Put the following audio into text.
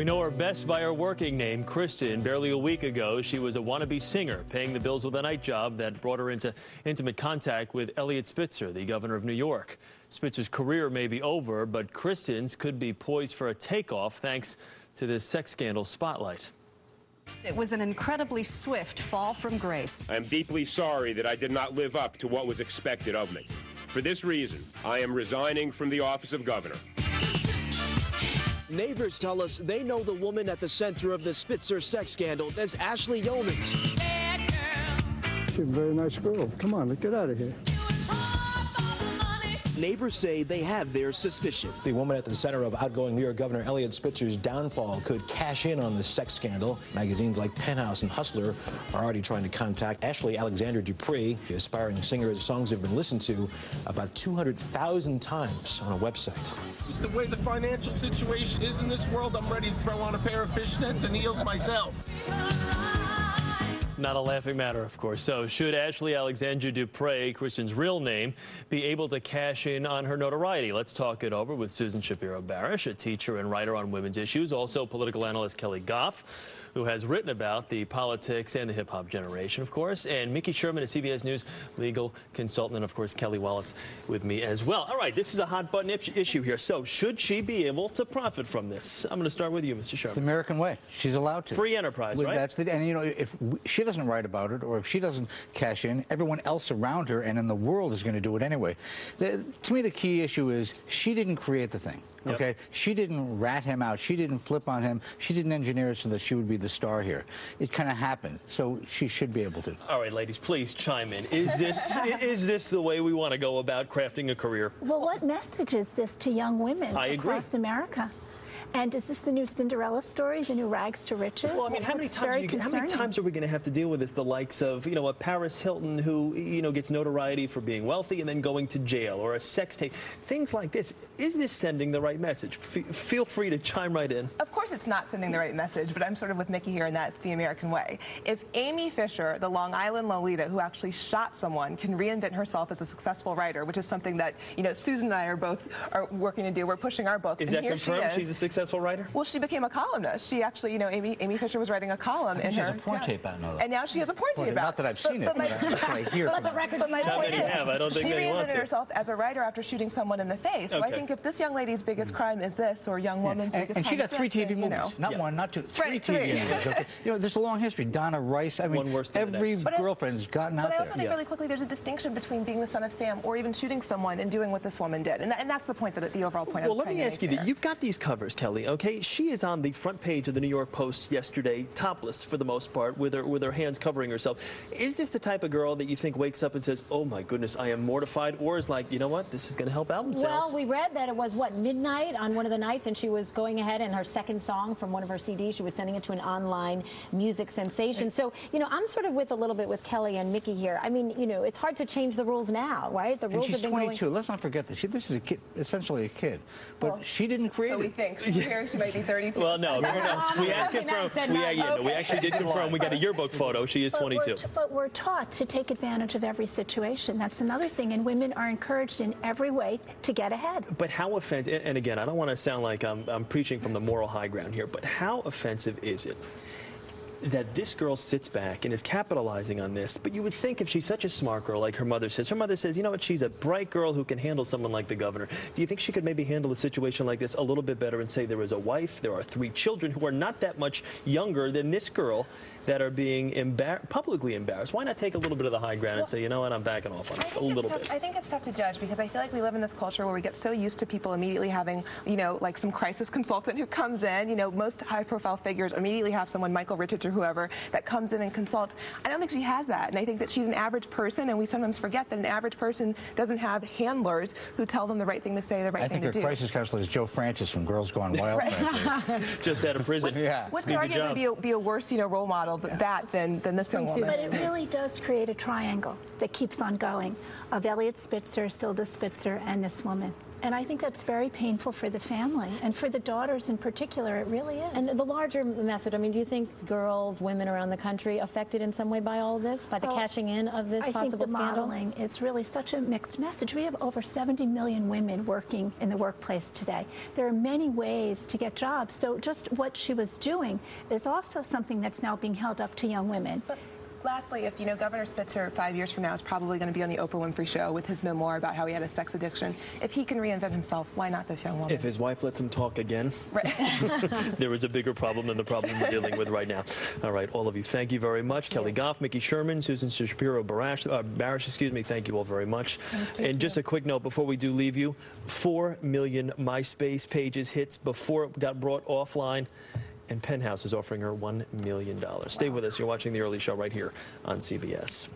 We know her best by her working name, Kristen. Barely a week ago, she was a wannabe singer, paying the bills with a night job that brought her into intimate contact with Eliot Spitzer, the governor of New York. Spitzer's career may be over, but Kristen's could be poised for a takeoff thanks to this sex scandal spotlight. It was an incredibly swift fall from grace. I am deeply sorry that I did not live up to what was expected of me. For this reason, I am resigning from the office of governor. Neighbors tell us they know the woman at the center of the Spitzer sex scandal as Ashley Yeomans. She's a very nice girl. Come on, let's get out of here. Neighbors say they have their suspicion. The woman at the center of outgoing New York Governor Eliot Spitzer's downfall could cash in on the sex scandal. Magazines like Penthouse and Hustler are already trying to contact Ashley Alexander Dupree, the aspiring singer's songs have been listened to about 200,000 times on a website. The way the financial situation is in this world, I'm ready to throw on a pair of fishnets and heels myself. Not a laughing matter, of course. So should Ashley Alexander Dupree, Kristen's real name, be able to cash in on her notoriety? Let's talk it over with Susan Shapiro-Barish, a teacher and writer on women's issues, also political analyst Kelly Goff, who has written about the politics and the hip-hop generation, of course, and Mickey Sherman, a CBS News legal consultant, and, of course, Kelly Wallace with me as well. All right, this is a hot-button issue here. So should she be able to profit from this? I'm going to start with you, Mr. Sherman. It's the American way. She's allowed to. Free enterprise, right? That's and, you know, if she doesn't write about it or if she doesn't cash in, everyone else around her and in the world is going to do it anyway. To me, the key issue is she didn't create the thing, okay? Yep. She didn't rat him out. She didn't flip on him. She didn't engineer it so that she would be the star here. It kind of happened, so she should be able to. All right, ladies, please chime in. Is this the way we want to go about crafting a career? Well, what message is this to young women across America? And is this the new Cinderella story, the new rags to riches? Well, I mean, how many times are we going to have to deal with this? The likes of, you know, a Paris Hilton who, you know, gets notoriety for being wealthy and then going to jail, or a sex tape. Things like this. Is this sending the right message? Feel free to chime right in. Of course it's not sending the right message, but I'm sort of with Mickey here, and that's the American way. If Amy Fisher, the Long Island Lolita, who actually shot someone, can reinvent herself as a successful writer, which is something that, you know, Susan and I are working to do. We're pushing our books. Is that confirmed? She's a successful writer? Well, she became a columnist. She actually, you know, Amy Fisher was writing a column in her. She has a porn tape out now. And now she has a porn tape out. Not that I've seen it, but that's what I hear from her. But my point is, I don't think she many want reinvented to. herself as a writer after shooting someone in the face. So I think if this young lady's biggest crime is this, or young woman's biggest crime and she got is 3 this, TV movies, know. not one, not two, three Right, TV movies. Okay? You know, there's a long history. Donna Rice. I mean, every girlfriend's gotten out there. But I also think really quickly, there's a distinction between being the son of Sam or even shooting someone and doing what this woman did, and that's the point, the overall point. Well, let me ask you that. You've got these covers, Kelly. Okay, she is on the front page of the New York Post yesterday, topless for the most part, with her hands covering herself. Is this the type of girl that you think wakes up and says, "Oh my goodness, I am mortified," or is like, you know what, this is going to help album sales? Well, we read that it was midnight on one of the nights, and she was going ahead, and her second song from one of her CDs, she was sending it to an online music sensation. So, you know, I'm sort of a little bit with Kelly and Mickey here. I mean, you know, it's hard to change the rules now, right? The rules she's have been 22. Let's not forget that this is a kid, essentially a kid, but she didn't create it. So we think. Here she might be 32. Well, no, we actually did confirm. We got a yearbook photo. She is 22. But we're taught to take advantage of every situation. That's another thing. And women are encouraged in every way to get ahead. But how offensive, and again, I don't want to sound like I'm preaching from the moral high ground here, but how offensive is it that this girl sits back and is capitalizing on this? But you would think if she's said a smart girl, like her mother says, you know what, she's a bright girl who can handle someone like the governor. Do you think she could maybe handle a situation like this a little bit better and say there is a wife, there are 3 children who are not that much younger than this girl that are being publicly embarrassed? Why not take a little bit of the high ground and say, you know what, I'm backing off on this a little bit? I think it's tough to judge because I feel like we live in this culture where we get so used to people immediately having, you know, like some crisis consultant who comes in. You know, most high-profile figures immediately have someone, Michael Richards or whoever, that comes in and consults. I don't think she has that, and I think that she's an average person, and we sometimes forget that an average person doesn't have handlers who tell them the right thing to say, the right thing to do. I think her crisis counselor is Joe Francis from Girls Gone Wild. Just out of prison. Which could arguably be a worse, you know, role model than this young woman. But it really does create a triangle that keeps on going of Eliot Spitzer, Silda Spitzer, and this woman. And I think that's very painful for the family, and for the daughters in particular, it really is. And the larger message, I mean, do you think girls, women around the country affected in some way by all of this, by the cashing in of this possible scandal? I think the modeling is really such a mixed message. We have over 70 million women working in the workplace today. There are many ways to get jobs, so just what she was doing is also something that's now being held up to young women. But lastly, if, Governor Spitzer 5 years from now is probably going to be on the Oprah Winfrey Show with his memoir about how he had a sex addiction, if he can reinvent himself, why not this young woman? If his wife lets him talk again, right. There is a bigger problem than the problem we're dealing with right now. All right, all of you, thank you very much. Kelly Goff, Mickey Sherman, Susan Shapiro Barash, thank you all very much. And just a quick note before we do leave you, 4 million MySpace pages hits before it got brought offline. And Penthouse is offering her $1 million. Stay with us. You're watching The Early Show right here on CBS.